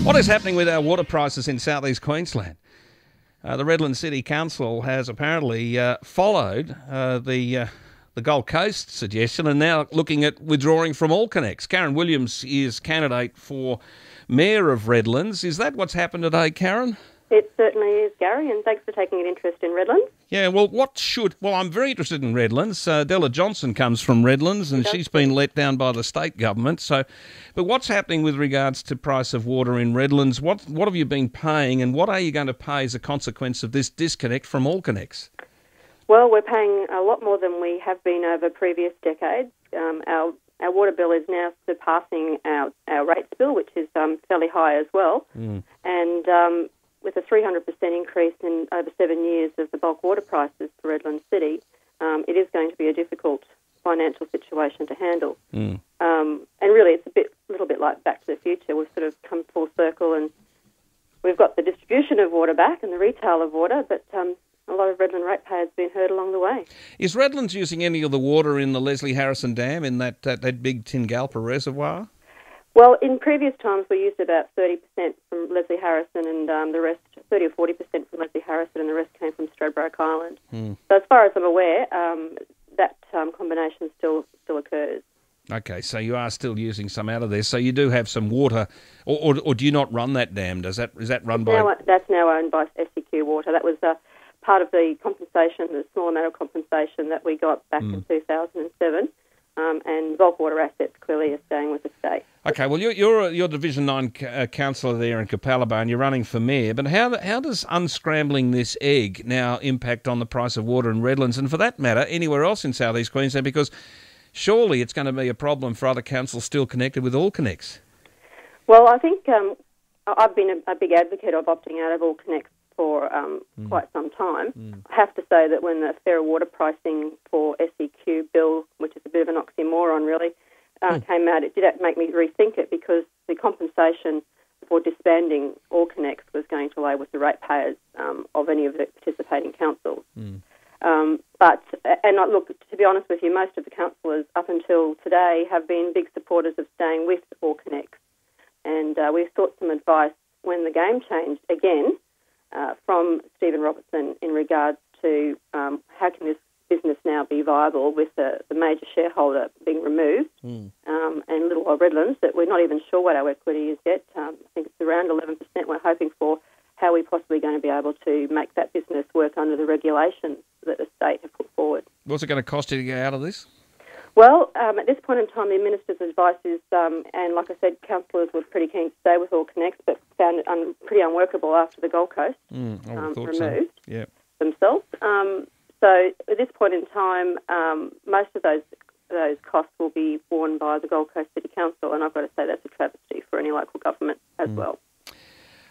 What is happening with our water prices in southeast Queensland? The Redlands City Council has apparently followed the Gold Coast suggestion and now looking at withdrawing from Disconnex. Karen Williams is candidate for Mayor of Redlands. Is that what's happened today, Karen? It certainly is, Gary, and thanks for taking an interest in Redlands. Yeah, well, I'm very interested in Redlands. Della Johnson comes from Redlands and she's been let down by the state government. But what's happening with regards to price of water in Redlands? What have you been paying and what are you going to pay as a consequence of this disconnect from Disconnex? Well, we're paying a lot more than we have been over previous decades. Our water bill is now surpassing our rates bill, which is fairly high as well. And with a 300% increase in over 7 years of the bulk water prices for Redlands City, it is going to be a difficult financial situation to handle. And really, it's a little bit like Back to the Future. We've sort of come full circle, and we've got the distribution of water back and the retail of water, but a lot of Redland ratepayers have been hurt along the way. Is Redlands using any of the water in the Leslie Harrison Dam in that big Tingalpa reservoir? Well, in previous times we used about 30% from Leslie Harrison and the rest, 30 or 40% from Leslie Harrison, and the rest came from Stradbroke Island. So as far as I'm aware, that combination still occurs. Okay, so you are still using some out of there. So you do have some water, or do you not run that dam? Is that run by? That's now owned by SEQ Water. That was part of the compensation, the small amount of compensation that we got back in 2007. And bulk water assets clearly are staying with the state. Okay, well, you're Division 9 councillor there in Capalaba and you're running for mayor, but how does unscrambling this egg now impact on the price of water in Redlands and, for that matter, anywhere else in southeast Queensland? Because surely it's going to be a problem for other councils still connected with Disconnex. Well, I think I've been a big advocate of opting out of Disconnex for quite some time. I have to say that when the fairer water pricing for SEQ bill, which is a bit of an oxymoron really, came out, it did make me rethink it, because the compensation for disbanding Disconnex was going to lay with the ratepayers of any of the participating councils. Look, to be honest with you, most of the councillors up until today have been big supporters of staying with Disconnex, and we sought some advice when the game changed again from Stephen Robertson in regards to how can this business now be viable with the major shareholder being removed, and little old Redlands, that we're not even sure what our equity is yet. I think it's around 11% we're hoping for. How are we possibly going to be able to make that business work under the regulations that the state have put forward? What's it going to cost you to get out of this? Well, at this point in time, the Minister's advice is, and like I said, councillors were pretty keen to stay with Disconnex, but found it pretty unworkable after the Gold Coast removed themselves. So at this point in time, most of those costs will be borne by the Gold Coast City Council, and I've got to say that's a travesty for any local government as well.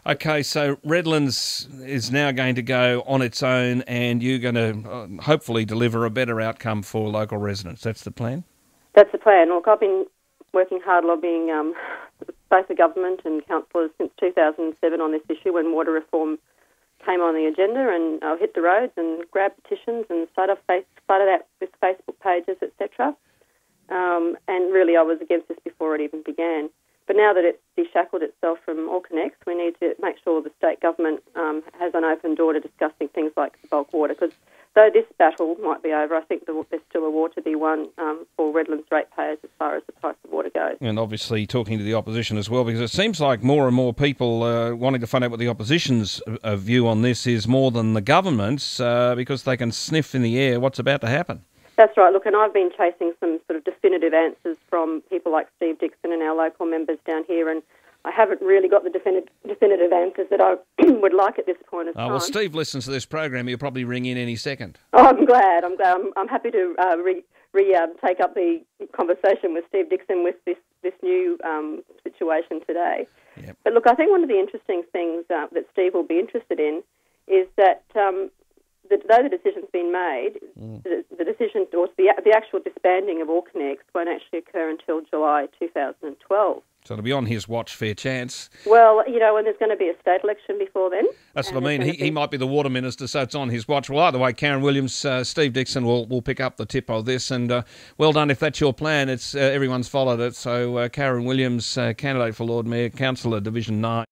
Okay, so Redlands is now going to go on its own and you're going to hopefully deliver a better outcome for local residents. That's the plan? That's the plan. Look, I've been working hard lobbying both the government and councillors since 2007 on this issue when water reform came on the agenda, and I hit the roads and grabbed petitions and started out with Facebook pages, etc. And really I was against this before it even began. But now that it's deshackled itself from Disconnex, we need to make sure the state government has an open door to discussing things like bulk water, because though this battle might be over, I think there's still a war to be won for Redlands ratepayers as far as the price of water goes. And obviously talking to the opposition as well, because it seems like more and more people wanting to find out what the opposition's view on this is more than the government's, because they can sniff in the air what's about to happen. That's right. Look, and I've been chasing some sort of definitive answers from people like Steve Dixon and our local members down here, and I haven't really got the definitive answers that I would like at this point of time. Well, Steve listens to this program. He'll probably ring in any second. Oh, I'm glad. I'm happy to take up the conversation with Steve Dixon with this new situation today. Yep. But look, I think one of the interesting things that Steve will be interested in is that though the decision's been made, the decision, or the actual disbanding of Disconnex won't actually occur until July 2012. So it'll be on his watch, fair chance. Well, and there's going to be a state election before then. That's what I mean. He might be the water minister, so it's on his watch. Well, either way, Karen Williams, Steve Dixon will pick up the tip of this, and well done if that's your plan. It's everyone's followed it. So Karen Williams, candidate for Lord Mayor, Councillor, Division 9.